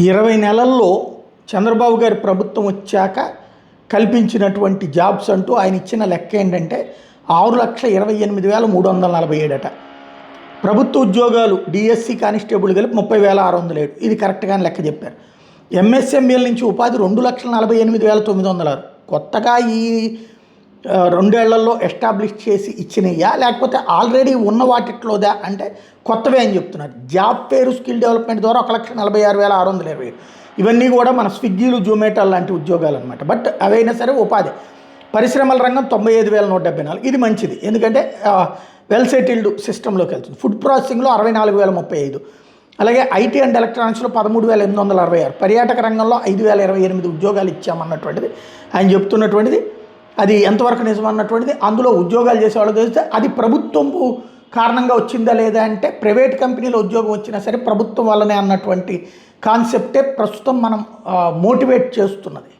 20 నెలల్లో చంద్రబాబు గారి ప్రభుత్వం వచ్చాక కల్పించినటువంటి జాబ్స్ అంటూ ఆయన ఇచ్చిన లెక్క ఏంటంటే 6,28,347 అట. ప్రభుత్వ ఉద్యోగాలు డిఎస్సి కానిస్టేబుల్ కలిపి 30,607. ఇది కరెక్ట్గానే లెక్క చెప్పారు. ఎంఎస్ఎంఈల నుంచి ఉపాధి 2,48,906. కొత్తగా ఈ 2 ఏళ్లలో ఎస్టాబ్లిష్ చేసి ఇచ్చినయ్యా లేకపోతే ఆల్రెడీ ఉన్న వాటిట్లోదా అంటే కొత్తవే అని చెప్తున్నారు. జాబ్ ఫేర్ స్కిల్ డెవలప్మెంట్ ద్వారా 1,46,627. ఇవన్నీ కూడా మన స్విగ్గీలు జొమాటో లాంటి ఉద్యోగాలు అనమాట. బట్ అవైనా సరే ఉపాధి. పరిశ్రమల రంగం 95,174. ఇది మంచిది, ఎందుకంటే వెల్ సెటిల్డ్ సిస్టంలోకి వెళ్తుంది. ఫుడ్ ప్రాసెసింగ్లో 64,035. అలాగే ఐటీ అండ్ ఎలక్ట్రానిక్స్లో 13,866. పర్యాటక రంగంలో 5,028 ఉద్యోగాలు ఇచ్చామన్నటువంటిది ఆయన చెప్తున్నటువంటిది. అది ఎంతవరకు నిజమన్నటువంటిది, అందులో ఉద్యోగాలు చేసేవాళ్ళు తెలిస్తే అది ప్రభుత్వం కారణంగా వచ్చిందా లేదా అంటే ప్రైవేట్ కంపెనీలో ఉద్యోగం వచ్చినా సరే ప్రభుత్వం వల్లనే అన్నటువంటి కాన్సెప్టే ప్రస్తుతం మనం మోటివేట్ చేస్తున్నది.